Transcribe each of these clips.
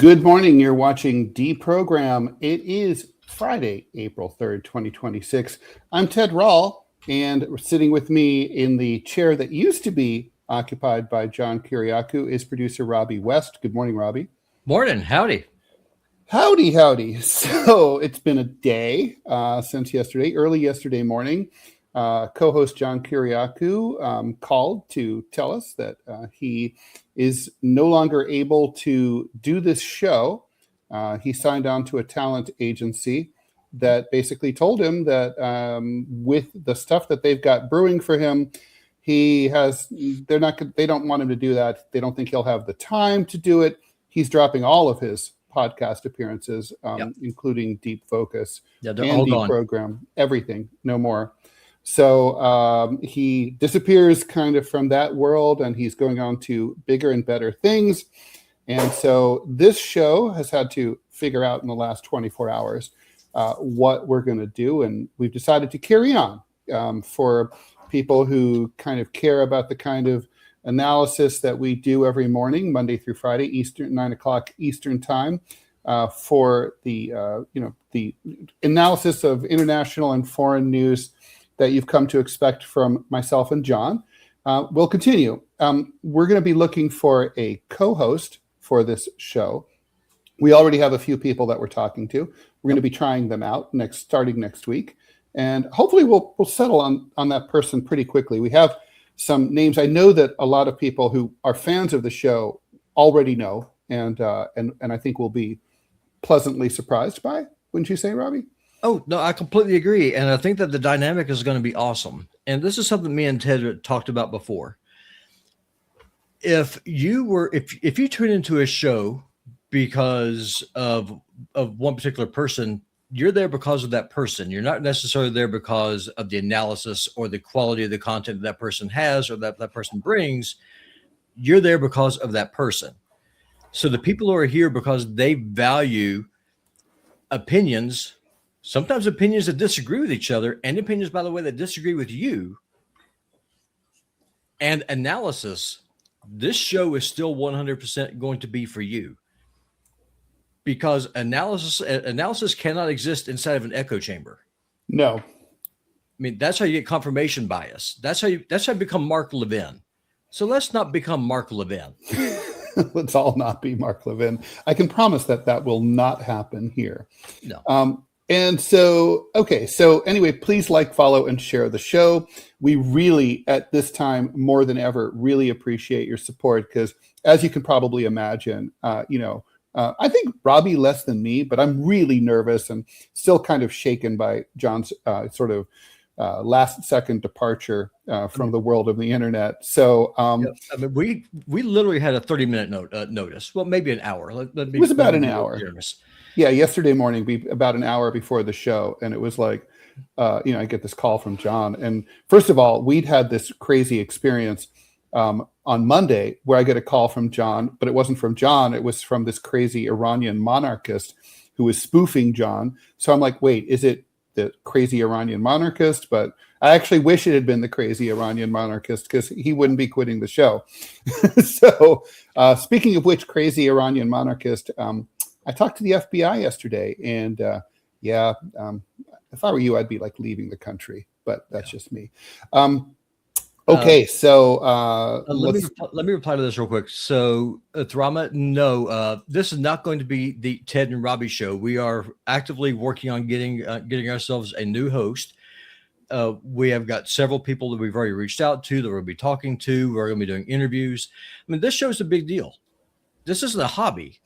Good morning. You're watching DeProgram. It is Friday, April 3rd, 2026. I'm Ted Rall, and sitting with me in the chair that used to be occupied by John Kiriakou is producer Robby West. Good morning, Robby. Morning. Howdy. Howdy, howdy. So it's been a day since yesterday, early yesterday morning. Co-host John Kiriakou called to tell us that he is no longer able to do this show. He signed on to a talent agency that basically told him that with the stuff that they've got brewing for him, they don't want him to do that. They don't think he'll have the time to do it. He's dropping all of his podcast appearances, including Deep Focus and DeProgram, everything, no more. So he disappears kind of from that world, and he's going on to bigger and better things. And so this show has had to figure out in the last 24 hours what we're going to do. And we've decided to carry on for people who kind of care about the kind of analysis that we do every morning, Monday through Friday, Eastern, 9 o'clock Eastern time, for the the analysis of international and foreign news that you've come to expect from myself and John. We'll continue. We're going to be looking for a co-host for this show. We already have a few people that we're talking to. We're going to be trying them out starting next week. And hopefully we'll settle on that person pretty quickly. We have some names I know that a lot of people who are fans of the show already know, and I think we'll be pleasantly surprised by. Wouldn't you say, Robby? Oh, no, I completely agree. And I think that the dynamic is going to be awesome. And this is something me and Ted talked about before. If you tune into a show because of one particular person, you're there because of that person. You're not necessarily there because of the analysis or the quality of the content that person has or that person brings. You're there because of that person. So the people who are here because they value opinions, sometimes opinions that disagree with each other, and opinions, by the way, that disagree with you, and analysis, this show is still 100% going to be for you. Because analysis cannot exist inside of an echo chamber. No. I mean, that's how you get confirmation bias. That's how you become Mark Levin. So let's not become Mark Levin. Let's all not be Mark Levin. I can promise that will not happen here. No. And so, okay. So anyway, please like, follow, and share the show. We really, at this time, more than ever, really appreciate your support because, as you can probably imagine, I think Robby less than me, but I'm really nervous and still kind of shaken by John's sort of last-second departure from the world of the internet. So, I mean, we literally had a 30-minute notice. Well, maybe an hour. It was about an hour. Yeah, yesterday morning, about an hour before the show, and it was like, I get this call from John, and first of all, we'd had this crazy experience on Monday where I get a call from John, but it wasn't from John. It was from this crazy Iranian monarchist who was spoofing John. So I'm like, wait, is it the crazy Iranian monarchist? But I actually wish it had been the crazy Iranian monarchist because he wouldn't be quitting the show. So speaking of which, crazy Iranian monarchist, I talked to the FBI yesterday, and if I were you, I'd be like leaving the country, but that's just me. Okay, so let me reply to this real quick. So, Thrama, no, this is not going to be the Ted and Robby show. We are actively working on getting ourselves a new host. We have got several people that we've already reached out to that we'll be talking to. We're going to be doing interviews. I mean, this show is a big deal. This isn't a hobby.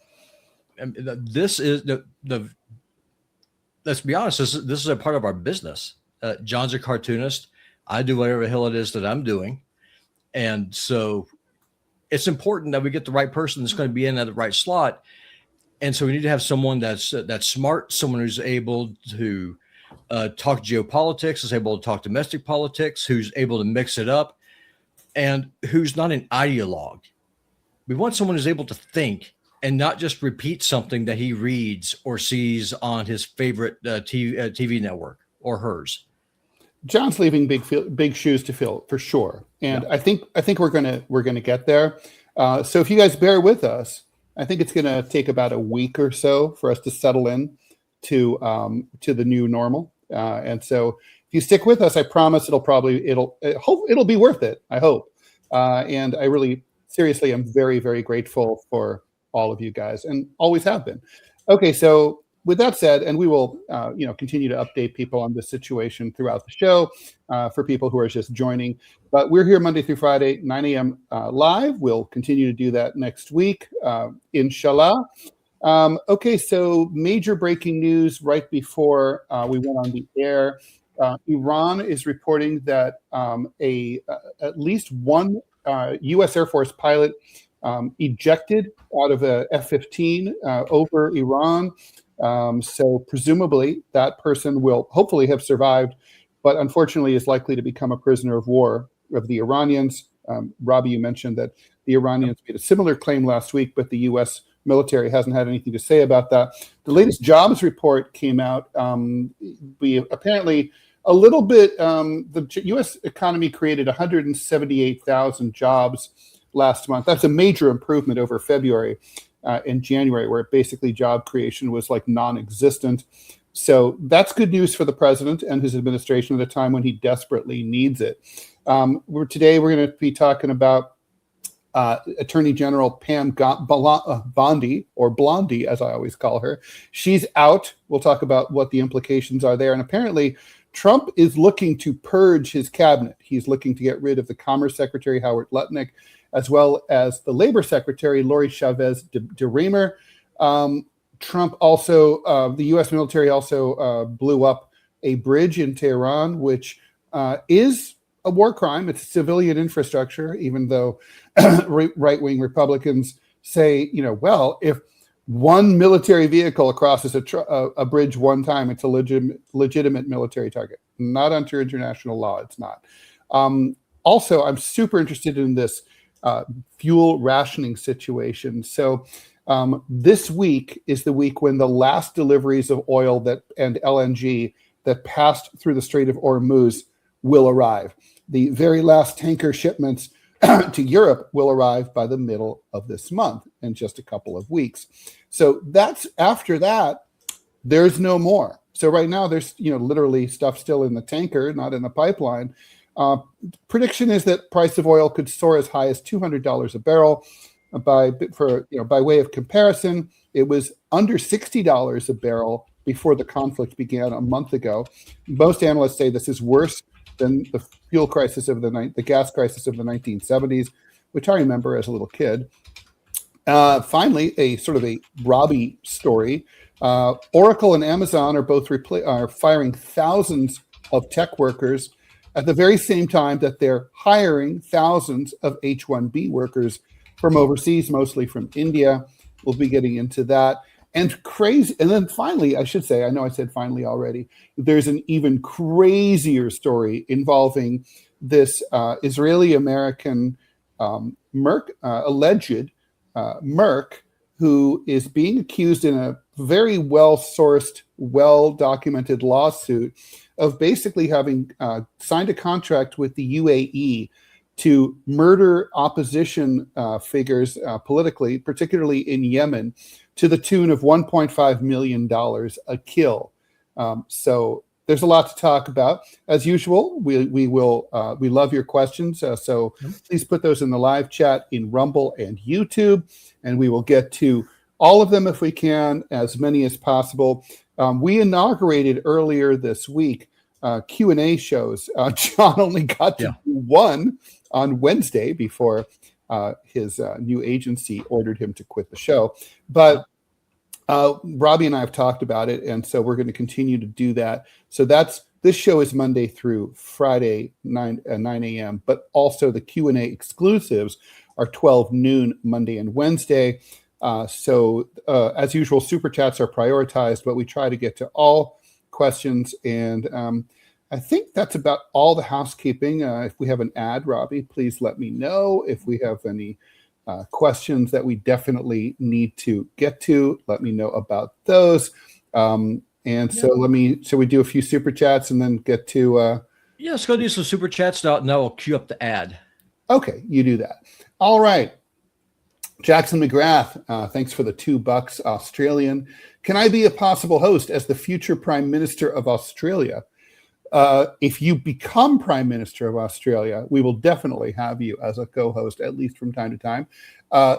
This is the. Let's be honest. This is a part of our business. John's a cartoonist. I do whatever the hell it is that I'm doing. And so it's important that we get the right person that's going to be in at the right slot. And so we need to have someone that's smart, someone who's able to talk geopolitics, is able to talk domestic politics, who's able to mix it up, and who's not an ideologue. We want someone who's able to think and not just repeat something that he reads or sees on his favorite TV network or hers. John's leaving big shoes to fill for sure, and I think we're gonna get there. So if you guys bear with us, I think it's going to take about a week or so for us to settle in to the new normal. And so if you stick with us, I promise it'll be worth it. I hope. And I really, seriously, I'm very, very grateful for all of you guys, and always have been. Okay, so with that said, and we will, continue to update people on this situation throughout the show for people who are just joining. But we're here Monday through Friday, 9 a.m. Live. We'll continue to do that next week, inshallah. Okay, so major breaking news right before we went on the air. Iran is reporting that at least one U.S. Air Force pilot ejected out of a F-15 over Iran. So presumably that person will hopefully have survived, but unfortunately is likely to become a prisoner of war of the Iranians. Robby, you mentioned that the Iranians made a similar claim last week, but the U.S. military hasn't had anything to say about that. The latest jobs report came out. We apparently a little bit, the U.S. economy created 178,000 jobs last month. That's a major improvement over February and January, where basically job creation was like non-existent. So that's good news for the president and his administration at a time when he desperately needs it. Today we're going to be talking about Attorney General Pam Bondi, or Blondie, as I always call her. She's out. We'll talk about what the implications are there. And apparently Trump is looking to purge his cabinet. He's looking to get rid of the Commerce Secretary, Howard Lutnick, as well as the Labor Secretary, Lori Chavez-DeRemer. Trump also, the U.S. military also blew up a bridge in Tehran, which is a war crime. It's civilian infrastructure, even though right-wing Republicans say, well, if one military vehicle crosses a bridge one time, it's a legitimate military target. Not under international law, it's not. Also, I'm super interested in this fuel rationing situation. So this week is the week when the last deliveries of oil and LNG that passed through the Strait of Hormuz will arrive. The very last tanker shipments to Europe will arrive by the middle of this month, in just a couple of weeks. So after that, there's no more. So right now there's literally stuff still in the tanker, not in the pipeline. Prediction is that price of oil could soar as high as $200 a barrel. By way of comparison, it was under $60 a barrel before the conflict began a month ago. Most analysts say this is worse than the fuel crisis the gas crisis of the 1970s, which I remember as a little kid. Finally, a sort of a Robby story. Oracle and Amazon are both are firing thousands of tech workers at the very same time that they're hiring thousands of H-1B workers from overseas, mostly from India. We'll be getting into that. And then finally, I should say, I know I said finally already, there's an even crazier story involving this Israeli-American alleged Merck, who is being accused in a very well-sourced, well-documented lawsuit of basically having signed a contract with the UAE to murder opposition figures politically, particularly in Yemen, to the tune of $1.5 million a kill. So there's a lot to talk about. As usual, we love your questions. So please put those in the live chat in Rumble and YouTube, and we will get to all of them if we can, as many as possible. We inaugurated earlier this week Q&A shows. John only got to do one on Wednesday before his new agency ordered him to quit the show. But Robby and I have talked about it, and so we're going to continue to do that. So this show is Monday through Friday, 9 a.m., but also the Q&A exclusives are 12 noon Monday and Wednesday. So as usual, super chats are prioritized, but we try to get to all questions. And I think that's about all the housekeeping. If we have an ad, Robby, please let me know. If we have any questions that we definitely need to get to, let me know about those. So we do a few super chats and then get to... let's go do some super chats now. Now we'll cue up the ad. Okay, you do that. All right. Jackson McGrath, thanks for the $2 Australian. Can I be a possible host as the future Prime Minister of Australia? If you become Prime Minister of Australia, we will definitely have you as a co-host, at least from time to time.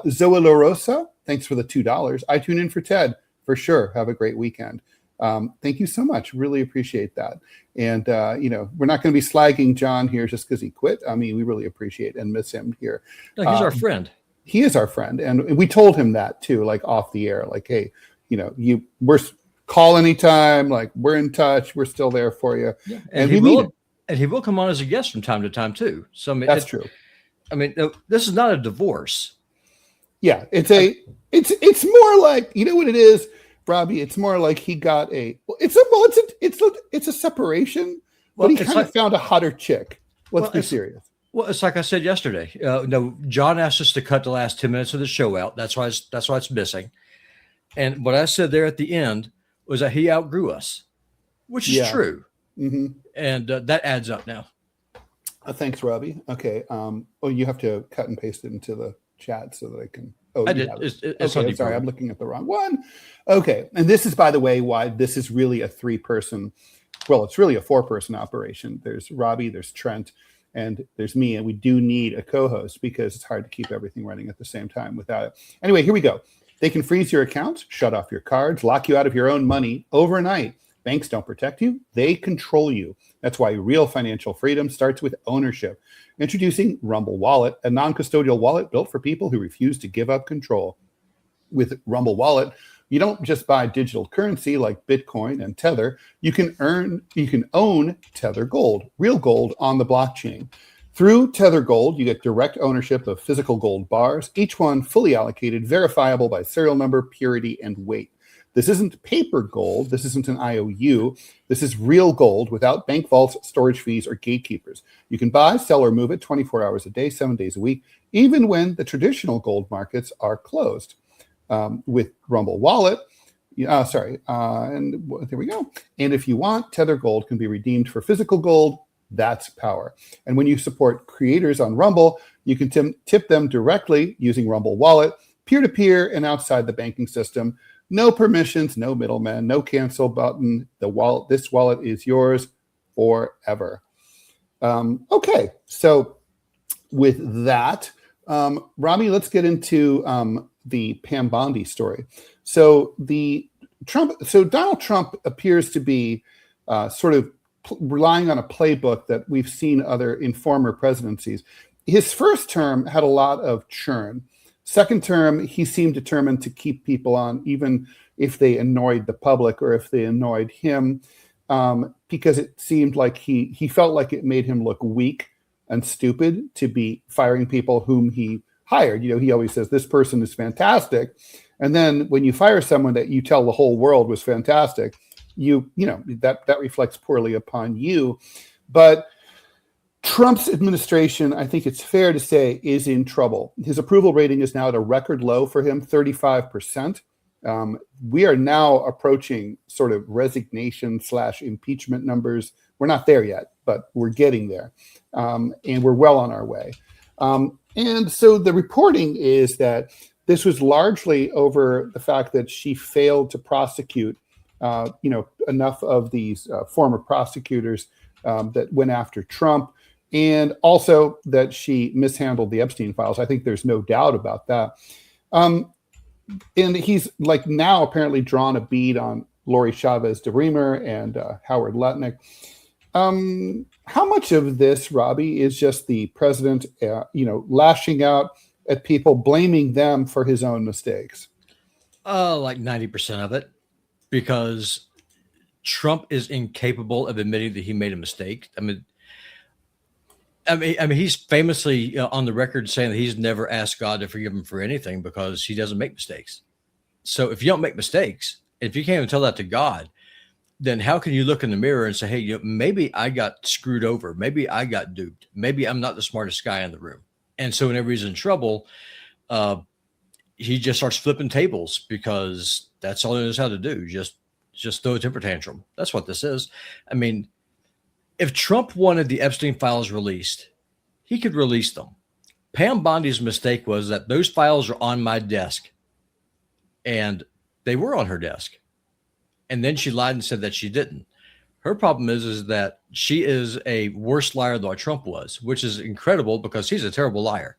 Zoe La Rosa, thanks for the $2. I tune in for Ted, for sure. Have a great weekend. Thank you so much. Really appreciate that. And, we're not going to be slagging John here just because he quit. I mean, we really appreciate and miss him here. No, he's our friend. He is our friend. And we told him that too, like off the air, like, hey, we're call anytime, like we're in touch, we're still there for you. Yeah. And he will come on as a guest from time to time too. So I mean, that's true. I mean, this is not a divorce. Yeah, it's more like, you know what it is, Robby? It's more like he got it's a separation, but he kind of found a hotter chick. Let's be serious. Well, it's like I said yesterday. No, John asked us to cut the last 10 minutes of the show out. That's why it's missing. And what I said there at the end was that he outgrew us, which is true. Mm-hmm. And that adds up now. Thanks, Robby. Okay. You have to cut and paste it into the chat so that I can. I did. It's okay, sorry, I'm looking at the wrong one. Okay. And this is, by the way, why this is really a 3-person. Well, it's really a 4-person operation. There's Robby, there's Trent, and there's me. And we do need a co-host because it's hard to keep everything running at the same time without it. Anyway, here we go. They can freeze your accounts, shut off your cards, lock you out of your own money overnight. Banks don't protect you. They control you. That's why real financial freedom starts with ownership. Introducing Rumble Wallet, a non-custodial wallet built for people who refuse to give up control. With Rumble Wallet, you don't just buy digital currency like Bitcoin and Tether. You can own Tether Gold, real gold on the blockchain. Through Tether Gold, you get direct ownership of physical gold bars, each one fully allocated, verifiable by serial number, purity, and weight. This isn't paper gold. This isn't an IOU. This is real gold without bank vaults, storage fees, or gatekeepers. You can buy, sell, or move it 24 hours a day, 7 days a week, even when the traditional gold markets are closed. With Rumble Wallet, and there we go. And if you want, Tether Gold can be redeemed for physical gold. That's power. And when you support creators on Rumble, you can tip them directly using Rumble Wallet, peer-to-peer and outside the banking system. No permissions, no middleman, no cancel button. This wallet is yours forever. Okay, so with that, Robby, let's get into the Pam Bondi story. So Donald Trump appears to be sort of relying on a playbook that we've seen in former presidencies. His first term had a lot of churn. Second term, he seemed determined to keep people on, even if they annoyed the public or if they annoyed him, because it seemed like he felt like it made him look weak and stupid to be firing people whom he hired. He always says, this person is fantastic. And then when you fire someone that you tell the whole world was fantastic, that reflects poorly upon you. But Trump's administration, I think it's fair to say, is in trouble. His approval rating is now at a record low for him, 35%. We are now approaching sort of resignation/impeachment numbers. We're not there yet, but we're getting there. And we're well on our way. And so the reporting is that this was largely over the fact that she failed to prosecute enough of these former prosecutors that went after Trump, and also that she mishandled the Epstein files. I think there's no doubt about that. And he's now apparently drawn a bead on Lori Chavez-DeRemer and Howard Lutnick. How much of this, Robby, is just the president, lashing out at people, blaming them for his own mistakes? Like 90% of it. Because Trump is incapable of admitting that he made a mistake. I mean, he's famously on the record saying that he's never asked God to forgive him for anything because he doesn't make mistakes. So if you don't make mistakes, if you can't even tell that to God, then how can you look in the mirror and say, hey, maybe I got screwed over. Maybe I got duped. Maybe I'm not the smartest guy in the room. And so whenever he's in trouble, he just starts flipping tables because that's all he knows how to do. Just throw a temper tantrum. That's what this is. I mean, if Trump wanted the Epstein files released, he could release them. Pam Bondi's mistake was that those files are on my desk, and they were on her desk. And then she lied and said that she didn't. Her problem is that she is a worse liar than Trump was, which is incredible because he's a terrible liar.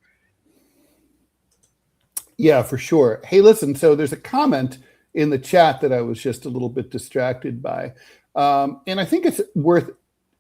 Yeah, for sure. Hey, listen, so there's a comment in the chat that I was just a little bit distracted by. And I think it's worth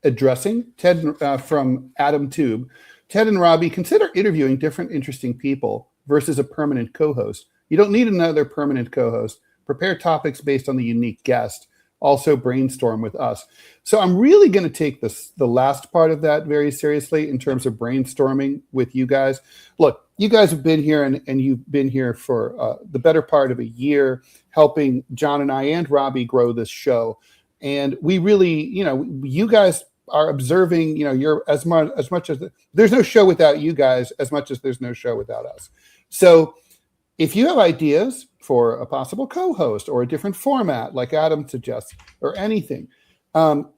addressing. Ted from Adam Tube. Ted and Robby, consider interviewing different interesting people versus a permanent co-host. You don't need another permanent co-host. Prepare topics based on the unique guest. Also brainstorm with us. So I'm really going to take the last part of that very seriously in terms of brainstorming with you guys. Look, you guys have been here and you've been here for the better part of a year helping John and I and Robby grow this show. And we really, you guys are observing, you're as much as there's no show without you guys as much as there's no show without us. So if you have ideas for a possible co-host or a different format like Adam suggests or anything,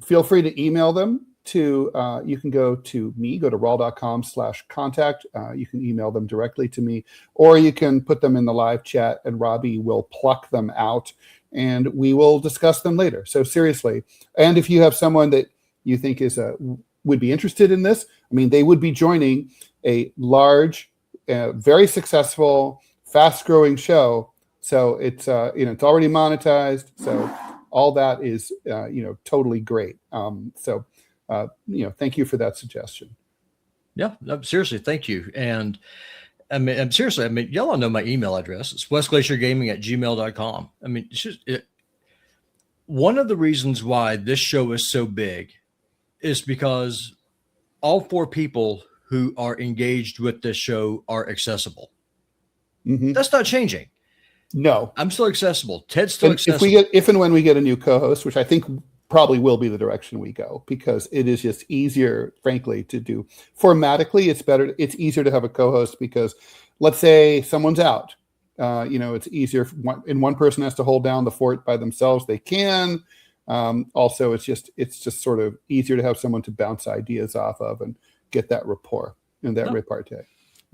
feel free to email them to, you can go to me, go to rall.com/contact. You can email them directly to me, or you can put them in the live chat and Robby will pluck them out and we will discuss them later. So seriously, and if you have someone that you think would be interested in this, I mean, they would be joining a large, very successful, fast-growing show. So it's it's already monetized. So all that is totally great. Thank you for that suggestion. Yeah, no, seriously, thank you. And I mean, seriously, y'all all know my email address. It's westglaciergaming@gmail.com. I mean, one of the reasons why this show is so big is because all four people who are engaged with this show are accessible. Mm-hmm. That's not changing. No, I'm still accessible. Ted's still accessible. If and when we get a new co-host, which I think probably will be the direction we go, because it is just easier, frankly, to do formatically. It's better. It's easier to have a co-host because, let's say someone's out. It's easier and one person has to hold down the fort by themselves. They can. Also, it's just sort of easier to have someone to bounce ideas off of and get that rapport and that repartee.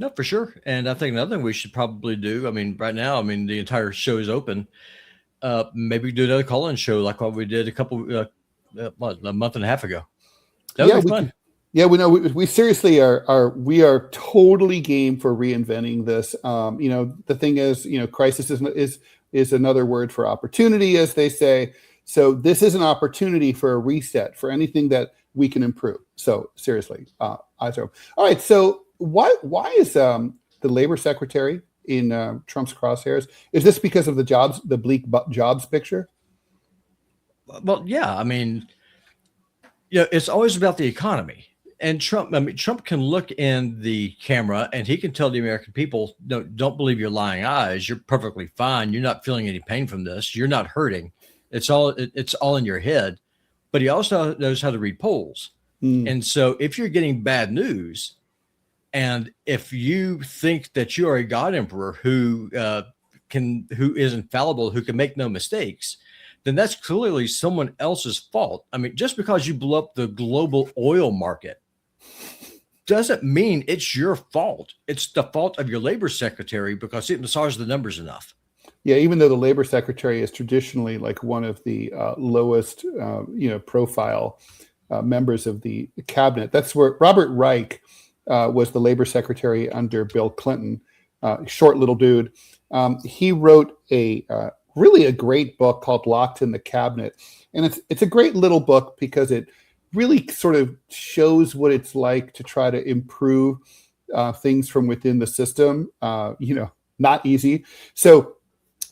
No, for sure. And I think another thing we should probably do, right now, the entire show is open. Maybe do another call-in show like what we did a month and a half ago. That would be fun. We seriously we are totally game for reinventing this. The thing is, crisis is another word for opportunity, as they say. So this is an opportunity for a reset for anything that we can improve. So seriously, eyes open. All right. So why is the labor secretary in Trump's crosshairs? Is this because of the bleak jobs picture? Well, yeah. It's always about the economy. And Trump can look in the camera and he can tell the American people, no, don't believe your lying eyes. You're perfectly fine. You're not feeling any pain from this. You're not hurting. It's all in your head. But he also knows how to read polls. And so if you're getting bad news, and if you think that you are a God emperor who is infallible, who can make no mistakes, then that's clearly someone else's fault. Just because you blew up the global oil market doesn't mean it's your fault. It's the fault of your labor secretary because it massages the numbers enough. Yeah, even though the labor secretary is traditionally like one of the lowest, profile members of the cabinet. That's where Robert Reich was the labor secretary under Bill Clinton. Short little dude. He wrote really a great book called Locked in the Cabinet. And it's a great little book because it really sort of shows what it's like to try to improve things from within the system. Not easy. So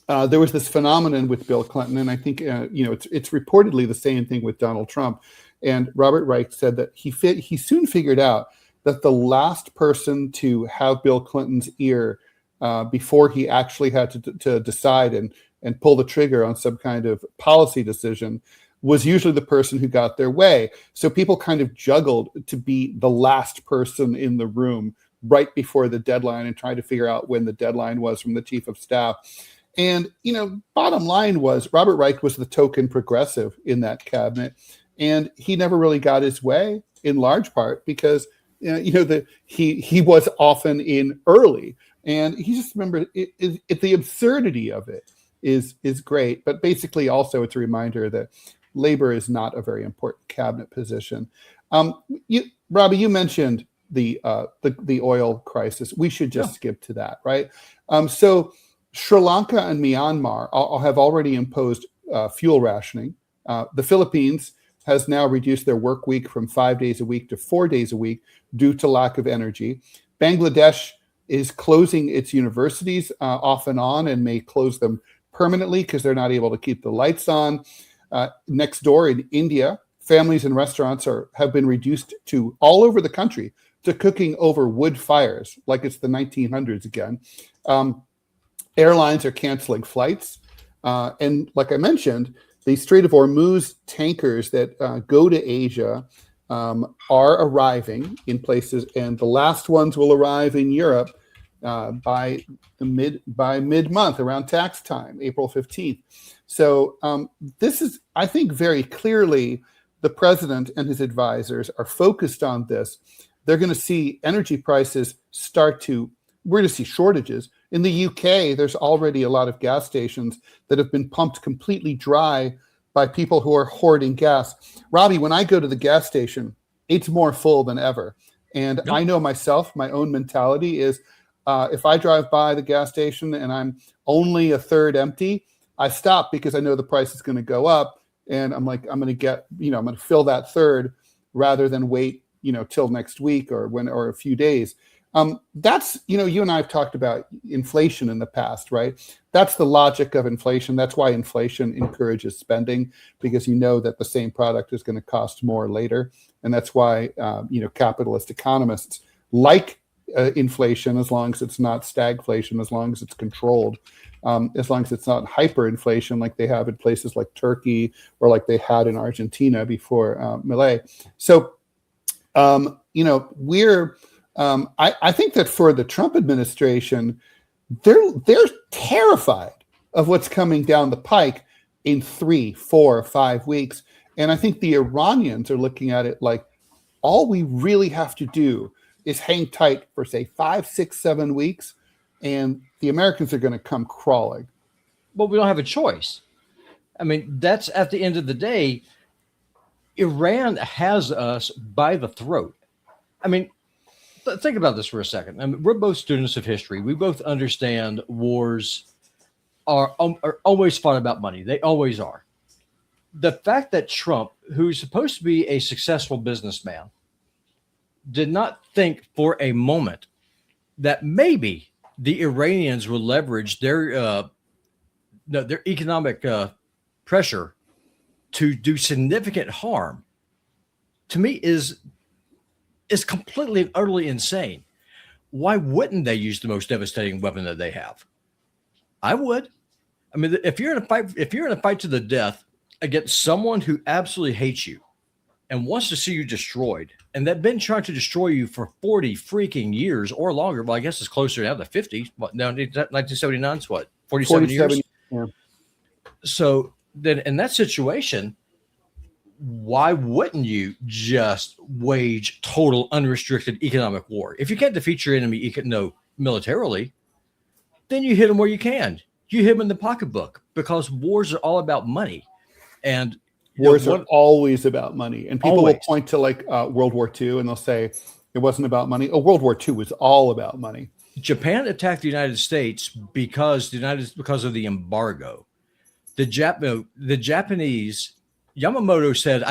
there was this phenomenon with Bill Clinton, and I think, it's reportedly the same thing with Donald Trump. And Robert Reich said that he soon figured out that the last person to have Bill Clinton's ear before he actually had to decide and pull the trigger on some kind of policy decision was usually the person who got their way. So people kind of juggled to be the last person in the room right before the deadline and trying to figure out when the deadline was from the chief of staff. And, bottom line was Robert Reich was the token progressive in that cabinet. And he never really got his way in large part because he was often in early, and he just remembered the absurdity of it is great. But basically, also it's a reminder that labor is not a very important cabinet position. Robby, you mentioned the oil crisis. We should just skip to that, right? So Sri Lanka and Myanmar have already imposed fuel rationing. The Philippines has now reduced their work week from 5 days a week to 4 days a week due to lack of energy. Bangladesh is closing its universities off and on, and may close them permanently because they're not able to keep the lights on. Next door in India, families and restaurants have been reduced to all over the country to cooking over wood fires, like it's the 1900s again. Airlines are canceling flights. And like I mentioned, the Strait of Hormuz tankers that go to Asia are arriving in places, and the last ones will arrive in Europe by mid-month, around tax time, April 15th. So this is, I think, very clearly the president and his advisors are focused on this. They're going to see energy prices we're going to see shortages. In the UK, there's already a lot of gas stations that have been pumped completely dry by people who are hoarding gas. Robby, when I go to the gas station, it's more full than ever. And I know myself, my own mentality is if I drive by the gas station and I'm only a third empty, I stop because I know the price is going to go up. And I'm like, I'm going to fill that third rather than wait, till next week or a few days. That's, you and I have talked about inflation in the past, right? That's the logic of inflation. That's why inflation encourages spending, because you know that the same product is going to cost more later. And that's why, capitalist economists like inflation as long as it's not stagflation, as long as it's controlled, as long as it's not hyperinflation like they have in places like Turkey or like they had in Argentina before Milei. So, I think that for the Trump administration, they're terrified of what's coming down the pike in 3, 4, 5 weeks. And I think the Iranians are looking at it like all we really have to do is hang tight for, say, 5, 6, 7 weeks, and the Americans are going to come crawling. Well, we don't have a choice. I mean, that's at the end of the day, Iran has us by the throat. I mean, think about this for a second. I mean, we're both students of history. We both understand wars are always fought about money. They always are. The fact that Trump, who's supposed to be a successful businessman, did not think for a moment that maybe the Iranians will leverage their economic pressure to do significant harm, to me is completely and utterly insane. Why wouldn't they use the most devastating weapon that they have? I would. I mean, if you're in a fight to the death against someone who absolutely hates you and wants to see you destroyed, and they've been trying to destroy you for 40 freaking years or longer. Well, I guess it's closer now to 50. What now? 1979 is what? 47 years. Yeah. So then, in that situation, why wouldn't you just wage total unrestricted economic war? If you can't defeat your enemy, militarily, then you hit them where you can. You hit them in the pocketbook, because wars are all about money, and wars are always about money. And people will point to World War II, and they'll say it wasn't about money. Oh, World War II was all about money. Japan attacked the United States because of the embargo. The Japanese, Yamamoto said,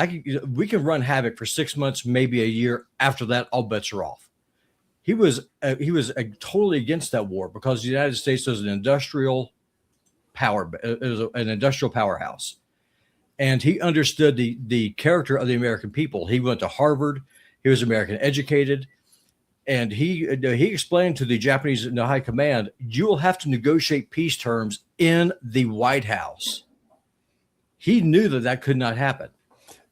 we can run havoc for 6 months, maybe a year. After that, all bets are off. He was totally against that war because the United States was an industrial power. It was an industrial powerhouse, and he understood the character of the American people. He went to Harvard. He was American educated, and he explained to the Japanese high command, "You will have to negotiate peace terms in the White House." He knew that could not happen.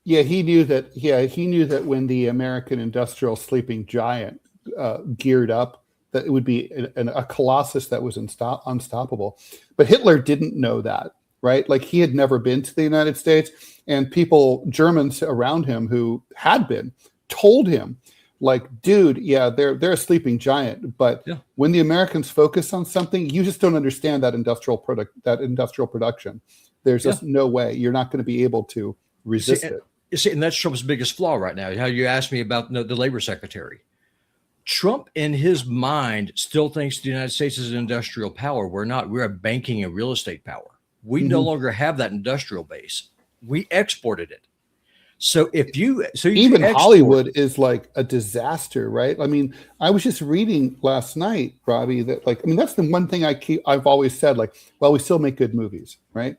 Yeah, he knew that. Yeah, he knew that when the American industrial sleeping giant geared up, that it would be a colossus that was unstoppable. But Hitler didn't know that, right? Like, he had never been to the United States, and Germans around him who had been, told him like, dude, yeah, they're a sleeping giant. But when the Americans focus on something, you just don't understand that industrial production. There's just no way. You're not going to be able to resist it. You see, and that's Trump's biggest flaw right now. How you asked me about the labor secretary. Trump, in his mind, still thinks the United States is an industrial power. We're not. We're a banking and real estate power. We no longer have that industrial base. We exported it. So if you even Hollywood is like a disaster, right? I mean, I was just reading last night, Robby, that that's the one thing I've always said, like, well, we still make good movies, right?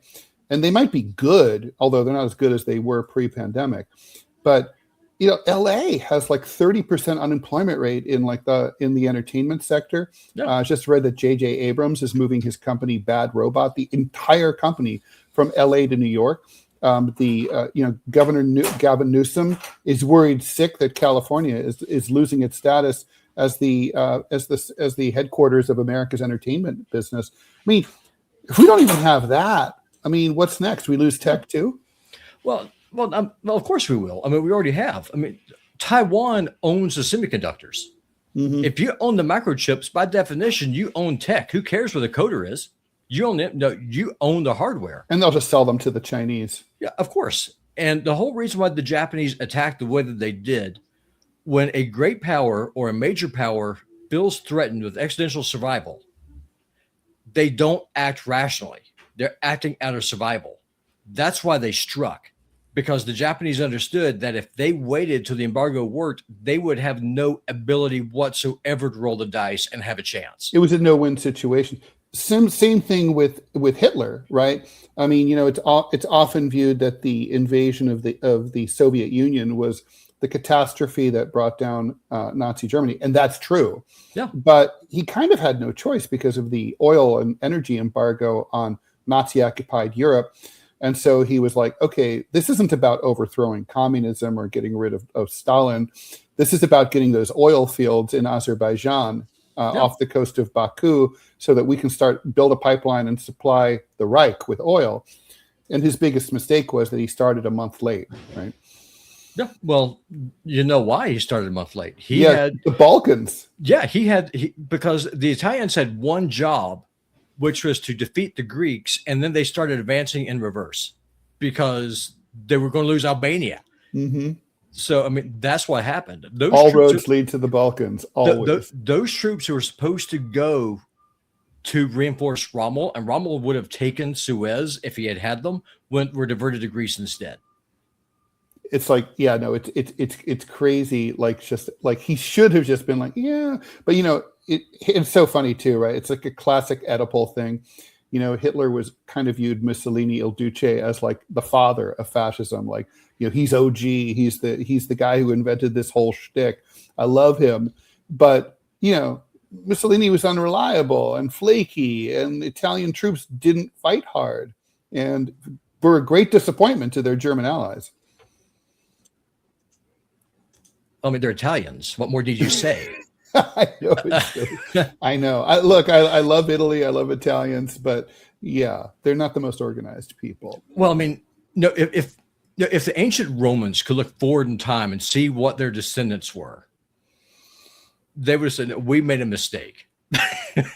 And they might be good, although they're not as good as they were pre-pandemic. But LA has like 30% unemployment rate in the entertainment sector. I just read that J.J. Abrams is moving his company Bad Robot, the entire company, from LA to New York. Governor Gavin Newsom is worried sick that California is losing its status as the headquarters of America's entertainment business. I mean, if we don't even have that, I mean, what's next? We lose tech too? Well, of course we will. I mean, we already have. I mean, Taiwan owns the semiconductors. Mm-hmm. If you own the microchips, by definition, you own tech. Who cares where the coder is? You own it. No, you own the hardware. And they'll just sell them to the Chinese. Yeah, of course. And the whole reason why the Japanese attacked the way that they did, when a great power or a major power feels threatened with existential survival, they don't act rationally. They're acting out of survival. That's why they struck, because the Japanese understood that if they waited till the embargo worked, they would have no ability whatsoever to roll the dice and have a chance. It was a no-win situation. Same thing with Hitler, right? I mean, it's often viewed that the invasion of the Soviet Union was the catastrophe that brought down Nazi Germany, and that's true. Yeah. But he kind of had no choice because of the oil and energy embargo on Nazi-occupied Europe. And so he was like, okay, this isn't about overthrowing communism or getting rid of Stalin. This is about getting those oil fields in Azerbaijan off the coast of Baku so that we can build a pipeline and supply the Reich with oil. And his biggest mistake was that he started a month late, right? Yeah. Well, you know why he started a month late. He had the Balkans. Yeah, because the Italians had one job, which was to defeat the Greeks, and then they started advancing in reverse because they were going to lose Albania. Mm-hmm. So, I mean, that's what happened. All roads lead to the Balkans, always. Those troops who were supposed to go to reinforce Rommel, and Rommel would have taken Suez if he had them, were diverted to Greece instead. It's like, yeah, no, it's crazy. Like, just like he should have just been like, yeah, but it's so funny too, right? It's like a classic Oedipal thing. Hitler was kind of viewed Mussolini Il Duce as like the father of fascism. Like, he's OG. He's the guy who invented this whole shtick. I love him, but Mussolini was unreliable and flaky, and the Italian troops didn't fight hard, and were a great disappointment to their German allies. I mean, they're Italians. What more did you say? I know. I know. I love Italy. I love Italians, but yeah, they're not the most organized people. Well, I mean, no. If the ancient Romans could look forward in time and see what their descendants were, they would have said, "We made a mistake."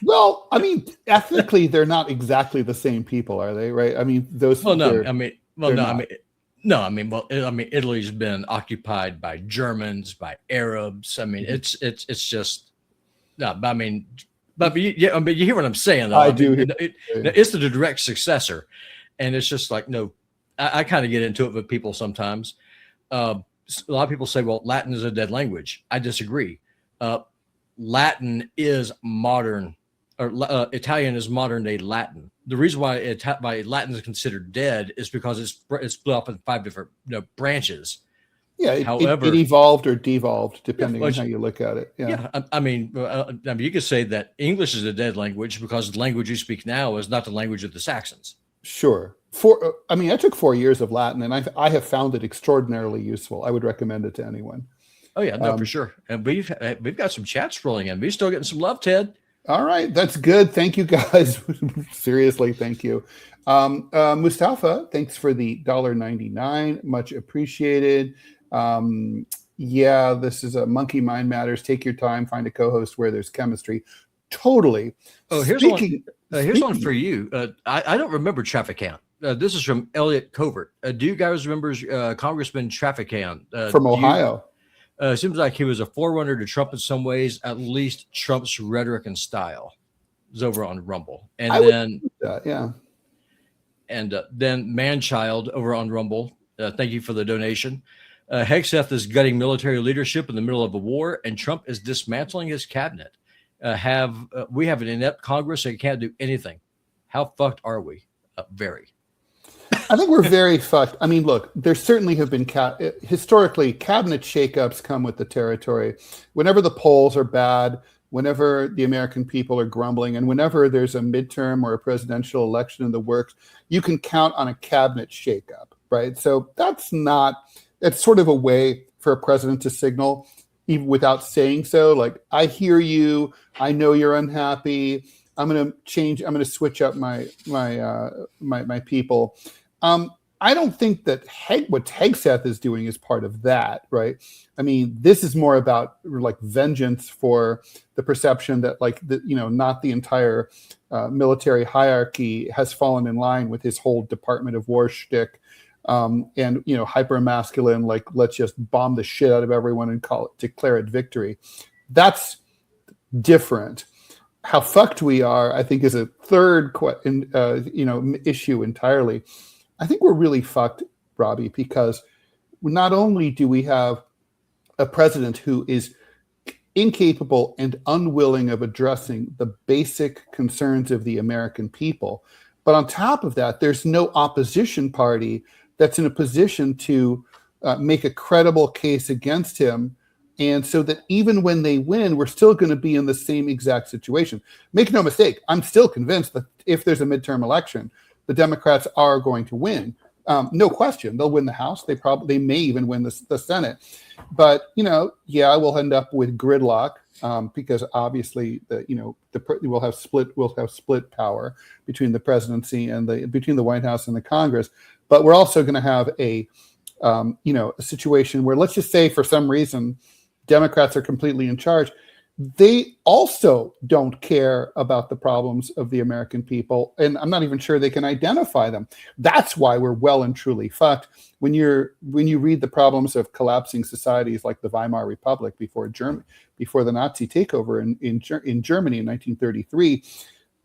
Well, I mean, ethnically, they're not exactly the same people, are they? Right? I mean, those. Well, no. Italy's been occupied by Germans, by Arabs. I mean, it's just no. I mean, but you hear what I'm saying, though. I do. It's the direct successor, and it's just like, no. I kind of get into it with people sometimes. A lot of people say, "Well, Latin is a dead language." I disagree. Latin is modern, or Italian is modern day Latin. The reason why Latin is considered dead is because it's split up in 5 different branches. Yeah, however, it evolved or devolved depending on how you look at it. Yeah, I mean, you could say that English is a dead language because the language you speak now is not the language of the Saxons. Sure. I took 4 years of Latin, and I have found it extraordinarily useful. I would recommend it to anyone. Oh yeah, no, for sure. And we've got some chats rolling in. We're still getting some love, Ted. All right, that's good. Thank you, guys. Seriously, thank you. Mustafa, thanks for the $1.99. Much appreciated. yeah, this is a monkey mind matters. Take your time, find a co-host where there's chemistry. Totally. Oh, here's one for you. I don't remember Trafficant. This is from Elliot Covert. Do you guys remember Congressman Trafficant from Ohio? Seems like he was a forerunner to Trump in some ways, at least Trump's rhetoric and style. It was over on Rumble. And then Manchild over on Rumble. Thank you for the donation. Hegseth is gutting military leadership in the middle of a war, and Trump is dismantling his cabinet. We have an inept Congress that can't do anything. How fucked are we? Very. I think we're very fucked. I mean, look, there certainly have been historically cabinet shakeups come with the territory. Whenever the polls are bad, whenever the American people are grumbling, and whenever there's a midterm or a presidential election in the works, you can count on a cabinet shakeup, right? So that's sort of a way for a president to signal, even without saying so, like, I hear you, I know you're unhappy, I'm going to switch up my people. I don't think that what Hegseth is doing is part of that, right? I mean, this is more about like vengeance for the perception that not the entire military hierarchy has fallen in line with his whole Department of War shtick. And hyper masculine, like, let's just bomb the shit out of everyone and declare it victory. That's different. How fucked we are, I think, is a third issue entirely. I think we're really fucked, Robby, because not only do we have a president who is incapable and unwilling of addressing the basic concerns of the American people, but on top of that, there's no opposition party that's in a position to make a credible case against him. And so that even when they win, we're still going to be in the same exact situation. Make no mistake, I'm still convinced that if there's a midterm election, the Democrats are going to win. No question. They'll win the House. They may even win the Senate. But, we'll end up with gridlock because obviously we'll have split power between the presidency and between the White House and the Congress. But we're also going to have a situation where, let's just say for some reason, Democrats are completely in charge. They also don't care about the problems of the American people, and I'm not even sure they can identify them. That's why we're well and truly fucked. When you read the problems of collapsing societies like the Weimar Republic before the Nazi takeover in Germany in 1933,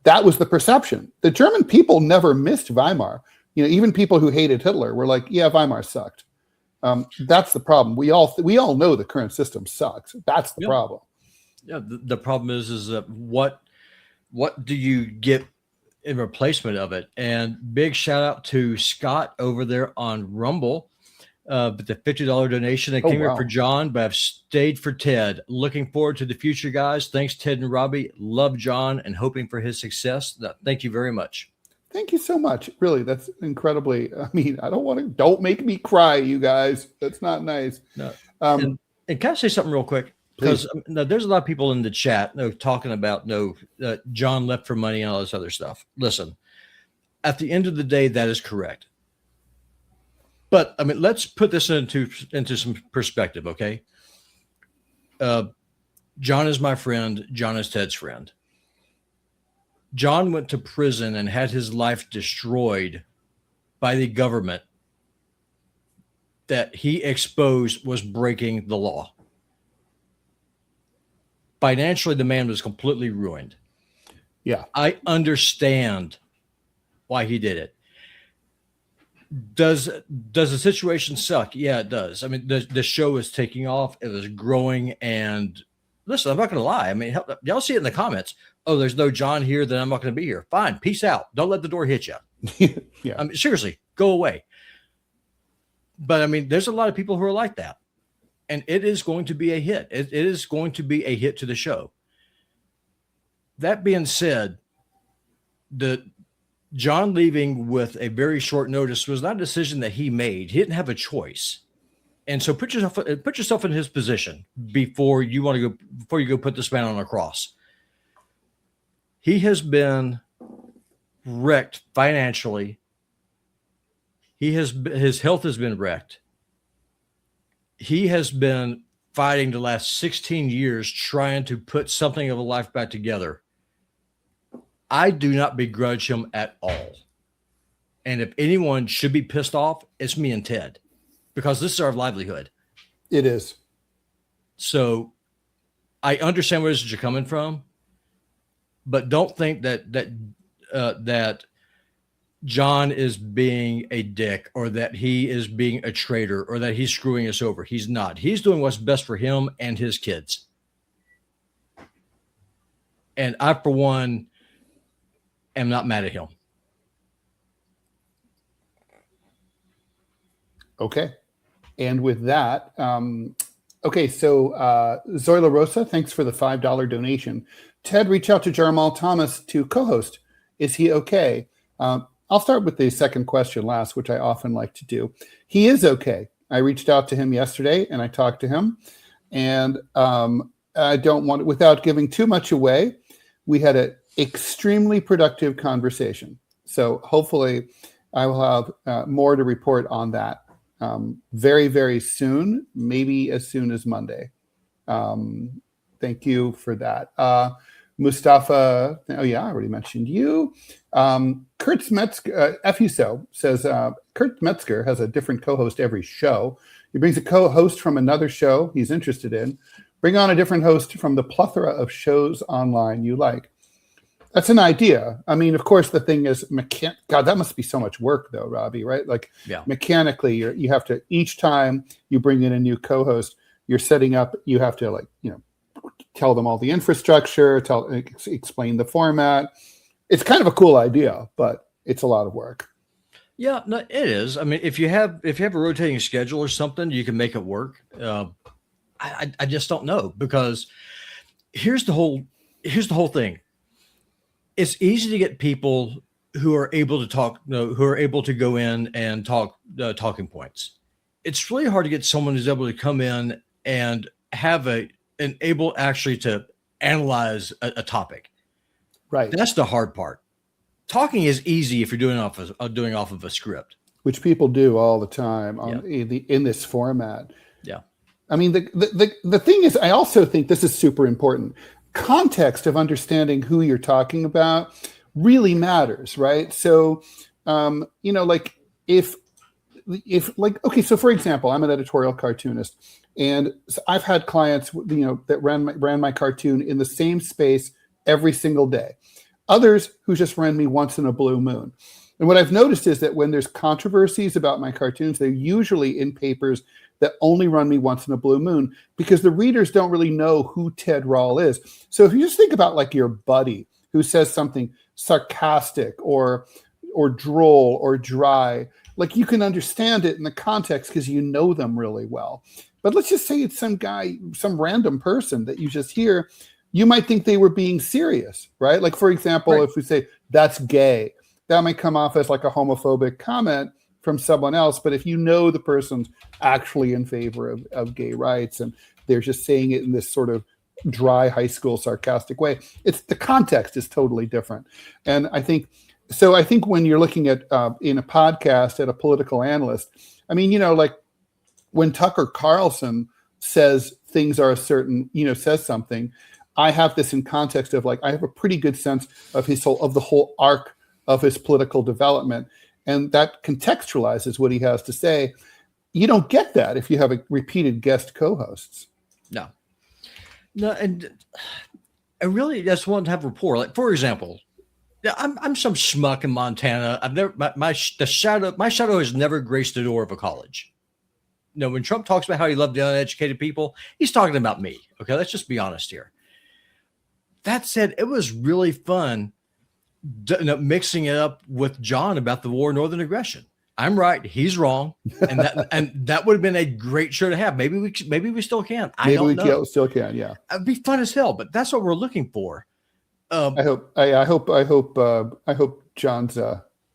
that was the perception. The German people never missed Weimar. Even people who hated Hitler were like, yeah, Weimar sucked. That's the problem. We all know the current system sucks. That's the problem. Yeah, the problem is that what do you get in replacement of it? And big shout out to Scott over there on Rumble, but the $50 donation that came here for John, but I've stayed for Ted. Looking forward to the future, guys. Thanks, Ted and Robby. Love John and hoping for his success. Thank you very much. Thank you so much. Really, that's incredibly. I mean, don't make me cry, you guys. That's not nice. No. And can I say something real quick? Because there's a lot of people in the chat talking about John left for money and all this other stuff. Listen, at the end of the day, that is correct. But I mean, let's put this into some perspective, okay? John is my friend. John is Ted's friend. John went to prison and had his life destroyed by the government that he exposed was breaking the law. Financially, the man was completely ruined. Yeah. I understand why he did it. Does the situation suck? Yeah, it does. I mean, the show is taking off. It was growing. And listen, I'm not going to lie. I mean, y'all see it in the comments. Oh, there's no John here, then I'm not going to be here. Fine. Peace out. Don't let the door hit you. Yeah. I mean, seriously, go away. But I mean, there's a lot of people who are like that. And it is going to be a hit. It is going to be a hit to the show. That being said, the John leaving with a very short notice was not a decision that he made. He didn't have a choice. And so put yourself in his position before you go put this man on a cross. He has been wrecked financially. His health has been wrecked. He has been fighting the last 16 years trying to put something of a life back together. I do not begrudge him at all. And if anyone should be pissed off, it's me and Ted, because this is our livelihood. It is. So I understand where you're coming from, but don't think that John is being a dick, or that he is being a traitor, or that he's screwing us over. He's not. He's doing what's best for him and his kids. And I, for one, am not mad at him. Okay. And with that, okay, so Zoila Rosa, thanks for the $5 donation. Ted, reach out to Jarmal Thomas to co-host. Is he okay? I'll start with the second question last, which I often like to do. He is okay. I reached out to him yesterday and I talked to him. And I don't want, without giving too much away, we had an extremely productive conversation. So hopefully I will have more to report on that very, very soon, maybe as soon as Monday. Thank you for that. Mustafa, oh yeah, I already mentioned you. Kurt Metzger, FUSO says, Kurt Metzger has a different co-host every show. He brings a co-host from another show he's interested in. Bring on a different host from the plethora of shows online you like. That's an idea. I mean, of course, the thing is, God, that must be so much work, though, Robby, right? Like, yeah. Mechanically, you have to, each time you bring in a new co-host, you're setting up, you have to, like, you know, tell them all the infrastructure, explain the format. It's kind of a cool idea, but it's a lot of work. Yeah, no, it is. I mean, if you have a rotating schedule or something, you can make it work. I just don't know, because here's the whole thing. It's easy to get people who are able to talk, who are able to go in and talk talking points. It's really hard to get someone who's able to come in and have able actually to analyze a topic. Right. That's the hard part. Talking is easy if you're doing off of a script, which people do all the time in this format. Yeah. I mean, the thing is, I also think this is super important. Context of understanding who you're talking about really matters, right? So, you know, like if like, okay, so for example, I'm an editorial cartoonist, and so I've had clients, you know, that ran my cartoon in the same space every single day. Others who just ran me once in a blue moon. And what I've noticed is that when there's controversies about my cartoons, they're usually in papers that only run me once in a blue moon, because the readers don't really know who Ted Rall is. So if you just think about like your buddy who says something sarcastic or droll or dry, like you can understand it in the context because you know them really well. But let's just say it's some guy, some random person that you just hear, you might think they were being serious, right? Like, for example, right. If we say that's gay, that might come off as like a homophobic comment from someone else. But if you know the person's actually in favor of gay rights and they're just saying it in this sort of dry high school sarcastic way, it's the context is totally different. And I think when you're looking at in a podcast at a political analyst, I mean, you know, like when Tucker Carlson says things are a certain, you know, says something, I have this in context of like, I have a pretty good sense of the whole arc of his political development. And that contextualizes what he has to say. You don't get that if you have a repeated guest co-hosts. No, and I really just want to have rapport. Like, for example, I'm some schmuck in Montana. I've never my shadow has never graced the door of a college. You know, when Trump talks about how he loved the uneducated people, he's talking about me. Okay, let's just be honest here. That said, it was really fun mixing it up with John about the war, Northern aggression. I'm right, he's wrong, and that would have been a great show to have. Maybe we still can. I don't know. Still can. Yeah, it'd be fun as hell. But that's what we're looking for. I hope John's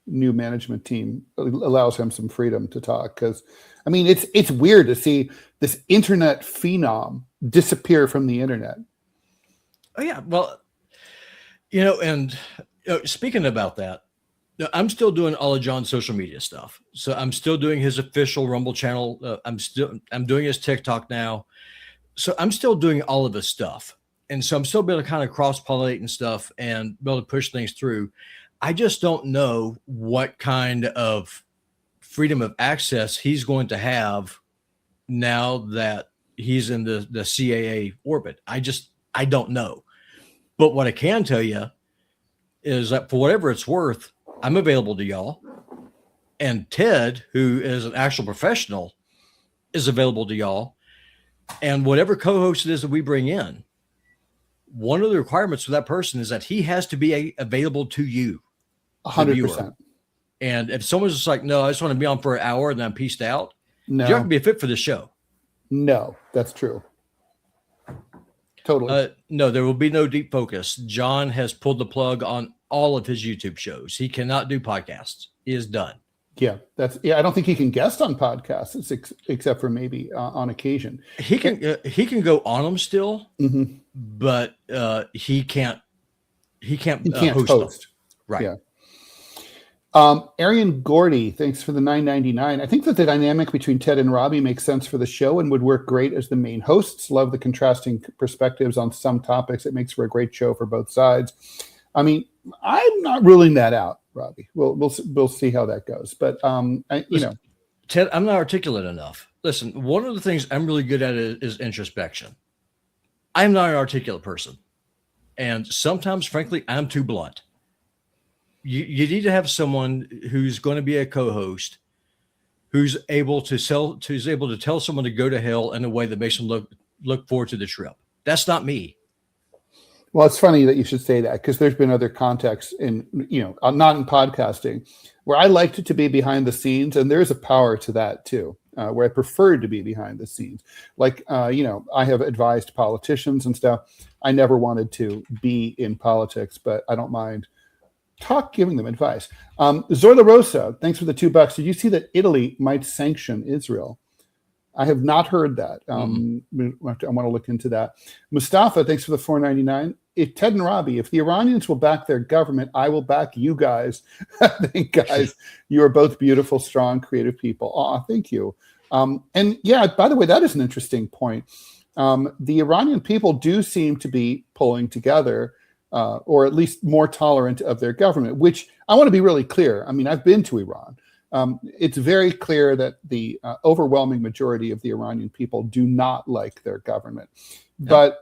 new management team allows him some freedom to talk, because I mean it's weird to see this internet phenom disappear from the internet. Oh yeah, well, you know, and speaking about that, I'm still doing all of John's social media stuff. So I'm still doing his official Rumble channel. I'm doing his TikTok now. So I'm still doing all of this stuff. And so I'm still able to kind of cross-pollinate and stuff and be able to push things through. I just don't know what kind of freedom of access he's going to have now that he's in the CAA orbit. I don't know. But what I can tell you is that for whatever it's worth, I'm available to y'all. And Ted, who is an actual professional, is available to y'all. And whatever co-host it is that we bring in, one of the requirements for that person is that he has to be available to you. 100%. And if someone's just like, no, I just want to be on for an hour and then I'm pieced out, no, you're not going to be a fit for the show. No, that's true. Totally. No, there will be no deep focus. John has pulled the plug on all of his YouTube shows. He cannot do podcasts. He is done. Yeah, I don't think he can guest on podcasts except for maybe on occasion. He can go on them still, but he can't host. Right. Yeah. Arian Gordy, thanks for the $9.99. I think that the dynamic between Ted and Robby makes sense for the show and would work great as the main hosts. Love the contrasting perspectives on some topics. It makes for a great show for both sides. I mean, I'm not ruling that out, Robby. We'll see how that goes. But Ted, I'm not articulate enough. Listen, one of the things I'm really good at is introspection. I'm not an articulate person, and sometimes, frankly, I'm too blunt. You need to have someone who's going to be a co-host, who's able to tell someone to go to hell in a way that makes them look forward to the trip. That's not me. Well, it's funny that you should say that because there's been other contexts not in podcasting where I liked it to be behind the scenes, and there's a power to that too, where I preferred to be behind the scenes. Like, I have advised politicians and stuff. I never wanted to be in politics, but I don't mind giving them advice. Zorla Rosa, thanks for the $2. Did you see that Italy might sanction Israel? I have not heard that. I want to look into that. Mustafa, thanks for the $4.99. If Ted and Robby, if the Iranians will back their government, I will back you guys. I think, guys, you are both beautiful, strong, creative people. Oh, thank you. And yeah, by the way, that is an interesting point. The Iranian people do seem to be pulling together, or at least more tolerant of their government, which I want to be really clear. I mean, I've been to Iran. It's very clear that the overwhelming majority of the Iranian people do not like their government. Yeah. But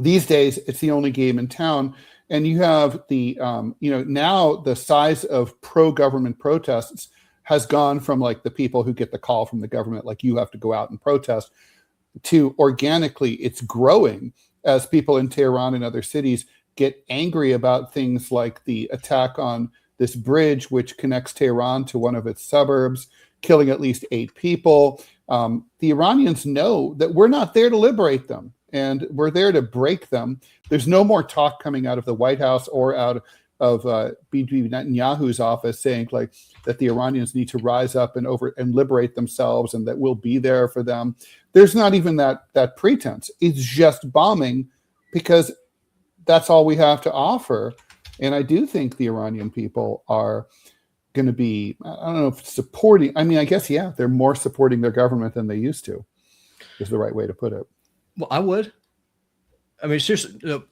these days, it's the only game in town. And you have the, now the size of pro-government protests has gone from like the people who get the call from the government, like you have to go out and protest, to organically it's growing as people in Tehran and other cities get angry about things like the attack on this bridge, which connects Tehran to one of its suburbs, killing at least 8 people. The Iranians know that we're not there to liberate them, and we're there to break them. There's no more talk coming out of the White House or out of Bibi Netanyahu's office saying like that the Iranians need to rise up and liberate themselves and that we'll be there for them. There's not even that pretense. It's just bombing because that's all we have to offer. And I do think the Iranian people are going to be, I don't know if supporting, I mean, I guess, yeah, they're more supporting their government than they used to, is the right way to put it. Well, I would. I mean, seriously,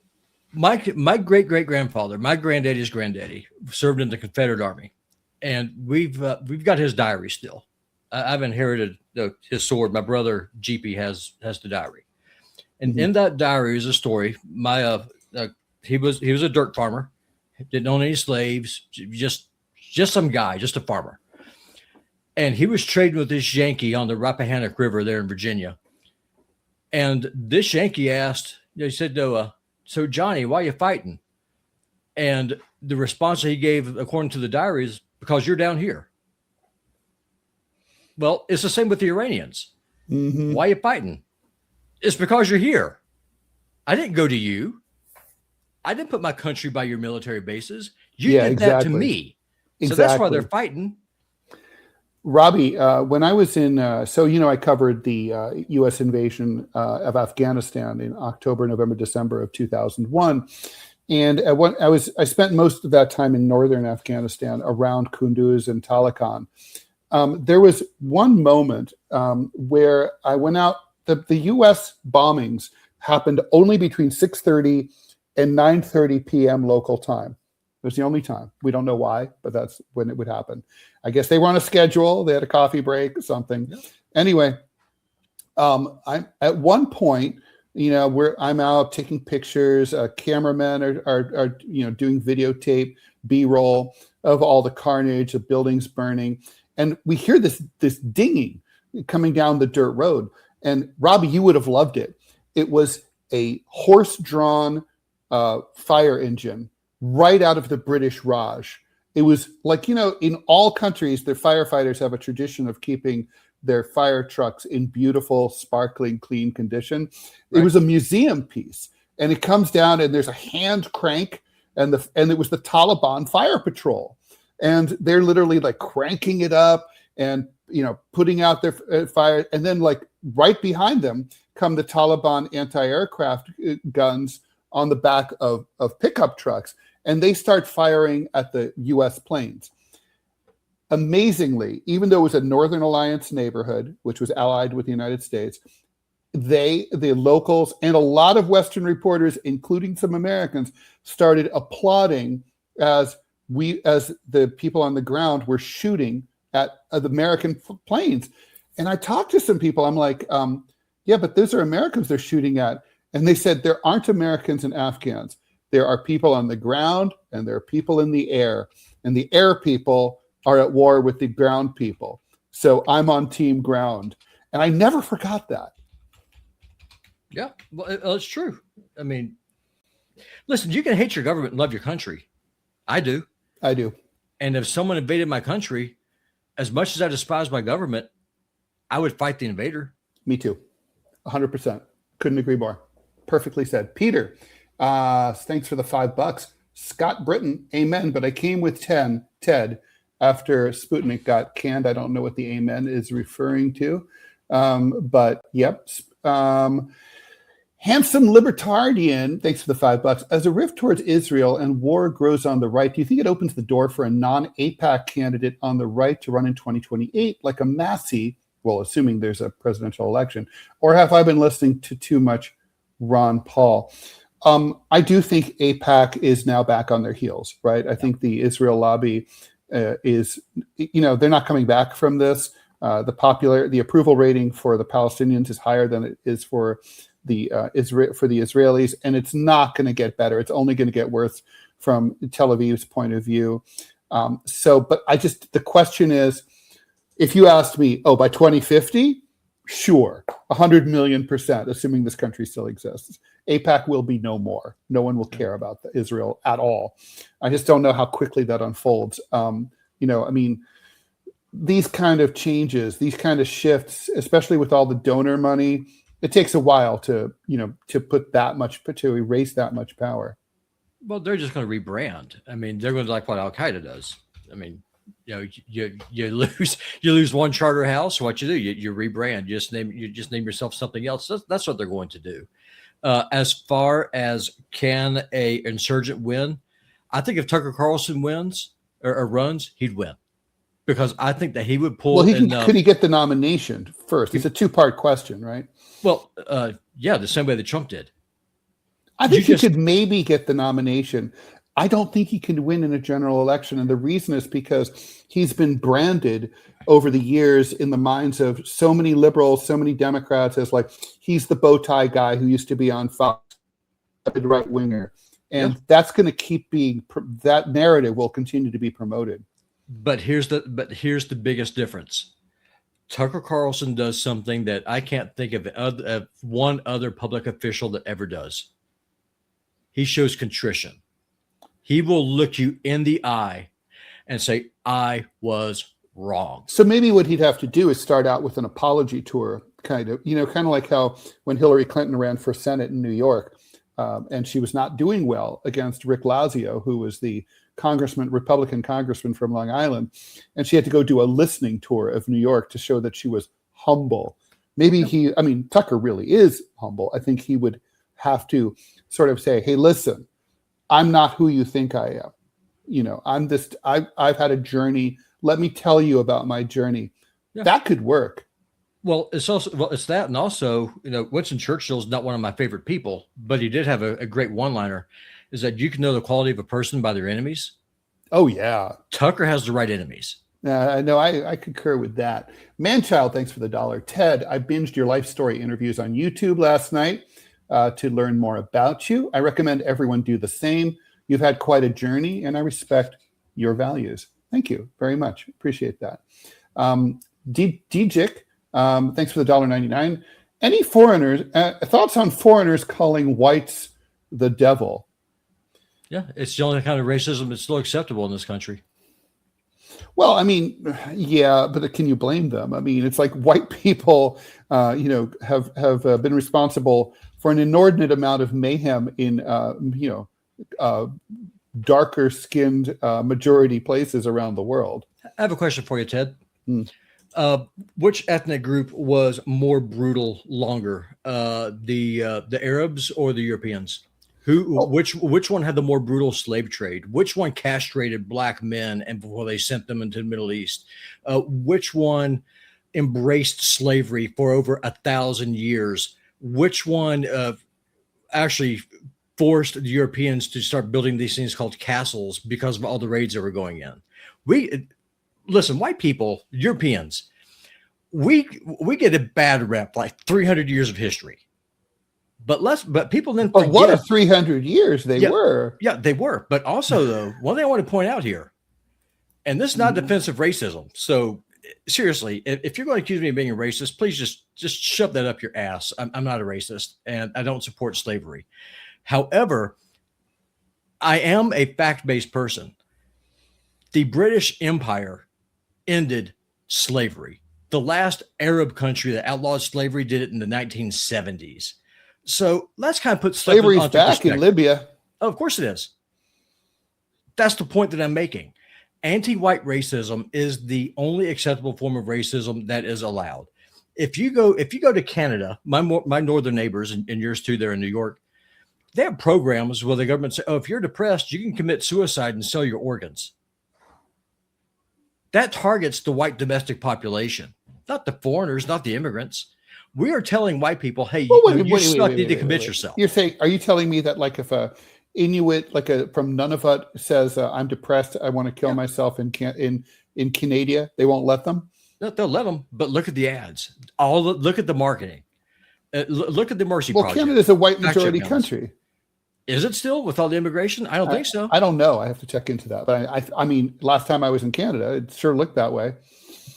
my great-great-grandfather, my granddaddy's granddaddy, served in the Confederate Army. And we've got his diary still. I've inherited his sword. My brother, GP, has the diary. And in that diary is a story. He was a dirt farmer. Didn't own any slaves, just some guy, just a farmer. And he was trading with this Yankee on the Rappahannock River there in Virginia. And this Yankee asked, he said, so Johnny, why are you fighting? And the response that he gave, according to the diary, is because you're down here. Well, it's the same with the Iranians. Mm-hmm. Why are you fighting? It's because you're here. I didn't go to you. I didn't put my country by your military bases. You did that to me. Exactly. So that's why they're fighting. Robby, when I was in, I covered the U.S. invasion of Afghanistan in October, November, December of 2001. And I spent most of that time in northern Afghanistan around Kunduz and Taloqan. There was one moment where I went out the U.S. bombings happened only between 6:30 and 9:30 p.m. local time. It was the only time. We don't know why, but that's when it would happen. I guess they were on a schedule. They had a coffee break or something. Yeah. Anyway, I'm at one point, I'm out taking pictures. Cameramen are doing videotape, B-roll of all the carnage, the buildings burning, and we hear this dinging coming down the dirt road. And Robby, you would have loved it. It was a horse-drawn fire engine right out of the British Raj. It was like, in all countries, the firefighters have a tradition of keeping their fire trucks in beautiful, sparkling, clean condition. Right. It was a museum piece, and it comes down, and there's a hand crank, and it was the Taliban fire patrol, and they're literally like cranking it up and putting out their fire, and then like right behind them come the Taliban anti-aircraft guns on the back of pickup trucks, and they start firing at the U.S. planes. Amazingly, even though it was a Northern Alliance neighborhood, which was allied with the United States, the locals and a lot of Western reporters, including some Americans, started applauding as the people on the ground were shooting at the American planes. And I talked to some people. I'm like, yeah, but those are Americans they're shooting at. And they said there aren't Americans and Afghans. There are people on the ground and there are people in the air. And the air people are at war with the ground people. So I'm on team ground. And I never forgot that. Yeah, well, it's true. I mean, listen, you can hate your government and love your country. I do. And if someone invaded my country, as much as I despise my government, I would fight the invader. Me too. 100%. Couldn't agree more. Perfectly said. Peter, thanks for the $5. Scott Britton, amen. But I came with Ted, after Sputnik got canned. I don't know what the amen is referring to. But yep. Handsome Libertarian, thanks for the $5. As a rift towards Israel and war grows on the right, do you think it opens the door for a non-AIPAC candidate on the right to run in 2028, like a Massey, well, assuming there's a presidential election? Or have I been listening to too much Ron Paul? I do think AIPAC is now back on their heels, right? I think the Israel lobby is, they're not coming back from this. The approval rating for the Palestinians is higher than it is for the Israelis, and it's not going to get better. It's only going to get worse from Tel Aviv's point of view. But the question is, if you asked me, by 2050, sure, 100 million%, assuming this country still exists, AIPAC will be no more. No one will care about Israel at all. I just don't know how quickly that unfolds. These kind of changes, these kind of shifts, especially with all the donor money, it takes a while to put that much, to erase that much power. Well, they're just going to rebrand. I mean, they're going to like what Al-Qaeda does. I mean, you lose one charter house. What you do, you rebrand. You just name yourself something else. That's what they're going to do. As far as can a insurgent win, I think if Tucker Carlson wins or runs, he'd win, because I think that he would pull. Well, could he get the nomination first? It's a two-part question, right? Well, yeah, the same way that Trump did. I think he could maybe get the nomination. I don't think he can win in a general election. And the reason is because he's been branded over the years in the minds of so many liberals, so many Democrats as like, he's the bow tie guy who used to be on Fox, the right winger. And that's going to keep being, that narrative will continue to be promoted. But here's the biggest difference. Tucker Carlson does something that I can't think of one other public official that ever does. He shows contrition. He will look you in the eye and say, I was wrong. So maybe what he'd have to do is start out with an apology tour, kind of like how when Hillary Clinton ran for Senate in New York, and she was not doing well against Rick Lazio, who was the Republican congressman from Long Island, and she had to go do a listening tour of New York to show that she was humble. Maybe Tucker really is humble. I think he would have to sort of say, hey, listen, I'm not who you think I am. I've had a journey. Let me tell you about my journey. Yeah. That could work. Well, it's that, and also, Winston Churchill's not one of my favorite people, but he did have a great one-liner, is that you can know the quality of a person by their enemies. Oh yeah, Tucker has the right enemies. No, I concur with that. Manchild, thanks for the $1. Ted, I binged your life story interviews on YouTube last night to learn more about you. I recommend everyone do the same. You've had quite a journey, and I respect your values. Thank you very much. Appreciate that. Djik, thanks for the $1.99. Any foreigners, thoughts on foreigners calling whites the devil? Yeah, it's the only kind of racism that's still acceptable in this country. Well, I mean, yeah, but can you blame them? I mean, it's like white people, have been responsible for an inordinate amount of mayhem in, darker skinned majority places around the world. I have a question for you, Ted. Which ethnic group was more brutal longer, the Arabs or the Europeans? Which one had the more brutal slave trade? Which one castrated black men and before they sent them into the Middle East? Which one embraced slavery for over 1,000 years? Which one actually forced the Europeans to start building these things called castles because of all the raids that were going in? Listen, white people, Europeans, we get a bad rep, like 300 years of history. But people then forget. What a 300 years they were. Yeah, they were. But also, though, one thing I want to point out here, and this is not defensive racism. So seriously, if you're going to accuse me of being a racist, please just shove that up your ass. I'm not a racist, and I don't support slavery. However, I am a fact-based person. The British Empire ended slavery. The last Arab country that outlawed slavery did it in the 1970s. So let's kind of put slavery's back in Libya. Oh, of course it is. That's the point that I'm making. Anti-white racism is the only acceptable form of racism that is allowed. If you go to Canada, my northern neighbors and yours too, there in New York, they have programs where the government says, "Oh, if you're depressed, you can commit suicide and sell your organs." That targets the white domestic population, not the foreigners, not the immigrants. We are telling white people, "Hey, you need to commit yourself." Are you telling me that like if a Inuit, from Nunavut says, "I'm depressed, I want to kill myself" in Canada, they won't let them? No, they'll let them, but look at the ads. Look at the marketing. Look at the Mercy Project. Well, Canada's a white majority country. Is it still with all the immigration? I don't think so. I don't know. I have to check into that. But I mean, last time I was in Canada, it sure looked that way.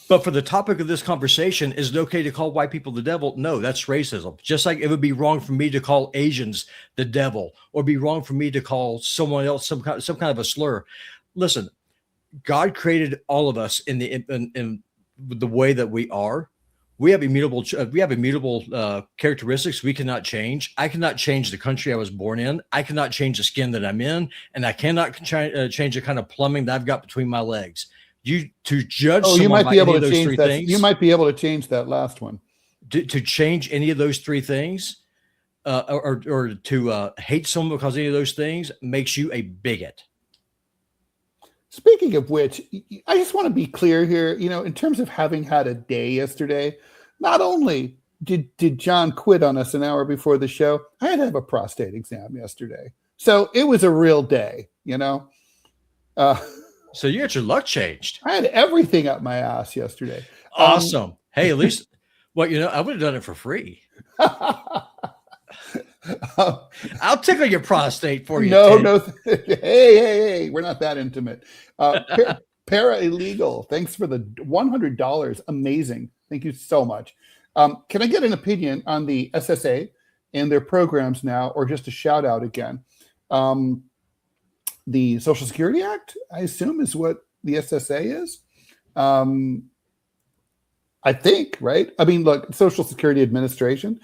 But for the topic of this conversation, is it okay to call white people the devil? No, that's racism. Just like it would be wrong for me to call Asians the devil, or be wrong for me to call someone else some kind of a slur. Listen, God created all of us in the way that we are. We have immutable characteristics we cannot change. I cannot change the country I was born in. I cannot change the skin that I'm in, and I cannot change the kind of plumbing that I've got between my legs. You might be able to change that. You might be able to change that last one. To change any of those three things, or to hate someone because of any of those things makes you a bigot. Speaking of which, I just want to be clear here. In terms of having had a day yesterday, not only did John quit on us an hour before the show, I had to have a prostate exam yesterday, so it was a real day. So you got your luck changed. I had everything up my ass yesterday. Awesome. Hey, at least, I would have done it for free. I'll tickle your prostate for you. No. Hey, we're not that intimate. Para Illegal, thanks for the $100. Amazing. Thank you so much. Can I get an opinion on the SSA and their programs now, or just a shout out again? The Social Security Act, I assume, is what the SSA is. I think, right? I mean, look, Social Security Administration.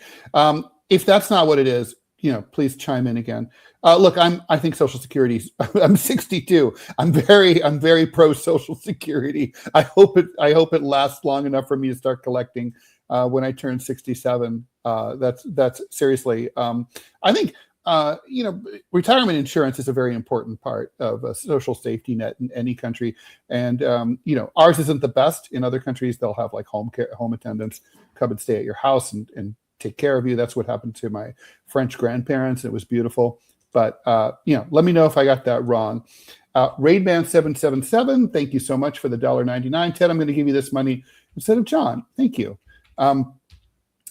If that's not what it is, please chime in again. Look, I think Social Security. I'm 62. I'm very pro Social Security. I hope it lasts long enough for me to start collecting when I turn 67. That's seriously. I think retirement insurance is a very important part of a social safety net in any country. And, ours isn't the best. In other countries, they'll have like home attendants come and stay at your house and take care of you. That's what happened to my French grandparents. It was beautiful. But, let me know if I got that wrong. Raidman777, thank you so much for the $1.99. Ted, I'm going to give you this money instead of John. Thank you.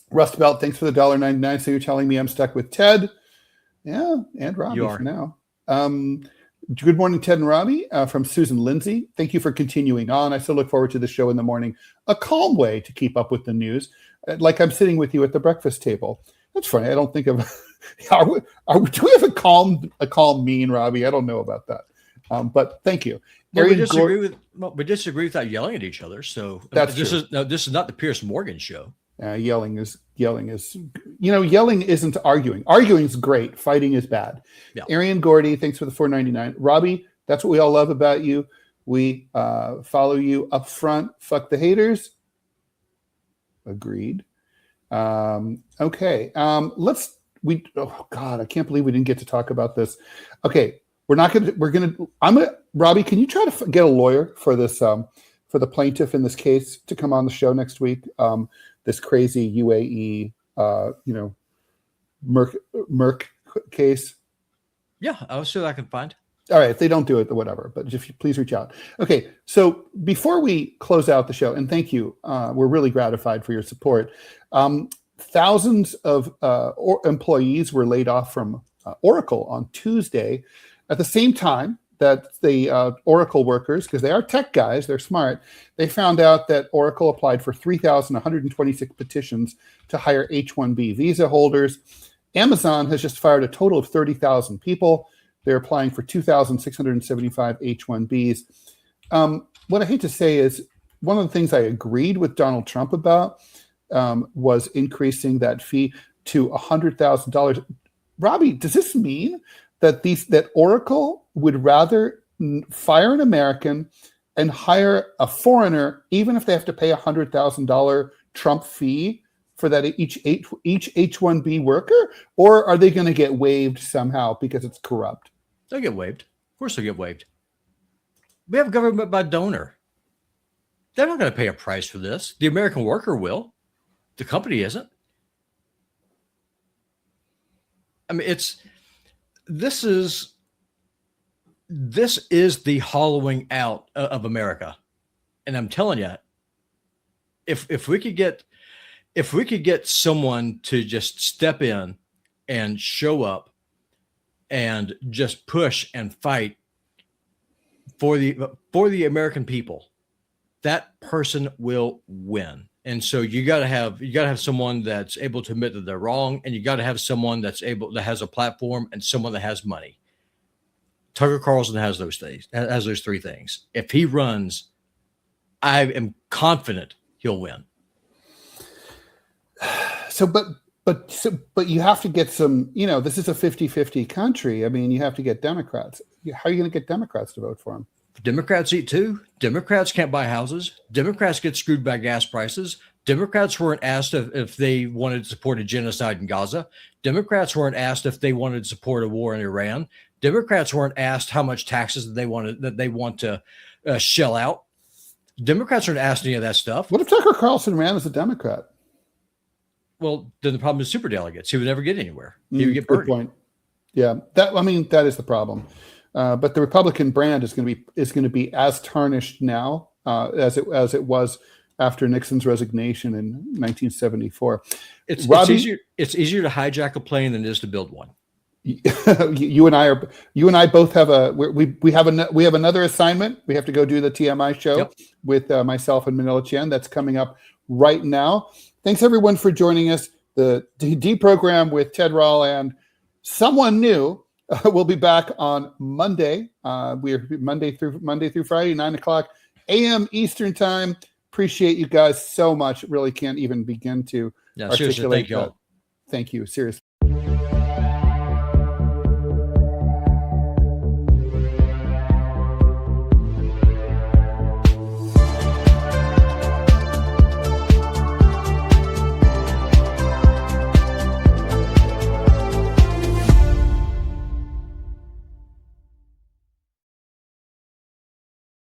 Rust Belt, thanks for the $1.99. So you're telling me I'm stuck with Ted. Yeah, and Robby for now. Good morning, Ted and Robby, from Susan Lindsay. Thank you for continuing on. I still look forward to the show in the morning. A calm way to keep up with the news, like I'm sitting with you at the breakfast table. That's funny. I don't think of. Do we have a calm mean, Robby? I don't know about that. But thank you. Well, we disagree without yelling at each other. So that's this is not the Pierce Morgan show. Yelling is, yelling isn't arguing. Arguing is great. Fighting is bad. Yeah. Arian Gordy, thanks for the $4.99. Robby, that's what we all love about you. We follow you up front. Fuck the haters. Agreed. Okay. Oh God, I can't believe we didn't get to talk about this. Okay. Robby, can you try to get a lawyer for this, for the plaintiff in this case to come on the show next week? This crazy UAE, Merck case. Yeah, I'll see what I can find. All right, if they don't do it, whatever. But if you please reach out. Okay, so before we close out the show, and thank you, we're really gratified for your support. Thousands of employees were laid off from Oracle on Tuesday. At the same time that the Oracle workers, because they are tech guys, they're smart, they found out that Oracle applied for 3,126 petitions to hire H-1B visa holders. Amazon has just fired a total of 30,000 people. They're applying for 2,675 H-1Bs. What I hate to say is one of the things I agreed with Donald Trump about was increasing that fee to $100,000. Robby, does this mean that Oracle would rather fire an American and hire a foreigner, even if they have to pay $100,000 Trump fee for that each H-1B worker? Or are they going to get waived somehow because it's corrupt? They'll get waived. Of course they'll get waived. We have government by donor. They're not going to pay a price for this. The American worker will. The company isn't. I mean, this is the hollowing out of America. And I'm telling you, if we could get someone to just step in and show up and just push and fight for the American people, that person will win. And so you got to have someone that's able to admit that they're wrong, and you got to have someone that has a platform and someone that has money. Tucker Carlson has those things, has those three things. If he runs, I am confident he'll win. But you have to get some, this is a 50-50 country. I mean, you have to get Democrats. How are you going to get Democrats to vote for him? Democrats eat too. Democrats can't buy houses. Democrats get screwed by gas prices. Democrats weren't asked if they wanted to support a genocide in Gaza. Democrats weren't asked if they wanted to support a war in Iran. Democrats weren't asked how much taxes they want to shell out. Democrats aren't asked any of that stuff. What if Tucker Carlson ran as a Democrat? Well, then the problem is superdelegates. He would never get anywhere. He would get burned. Good point. Yeah, that is the problem. But the Republican brand is going to be as tarnished now as it was after Nixon's resignation in 1974. It's easier to hijack a plane than it is to build one. You and I both have we have another assignment. We have to go do the TMI show with myself and Manila Chen. That's coming up right now. Thanks everyone for joining us. The DeProgram with Ted Rall and someone new. We'll be back on Monday. We're Monday through Friday, 9:00 AM Eastern time. Appreciate you guys so much. Really can't even begin to articulate. Seriously, thank you all. Thank you. Seriously.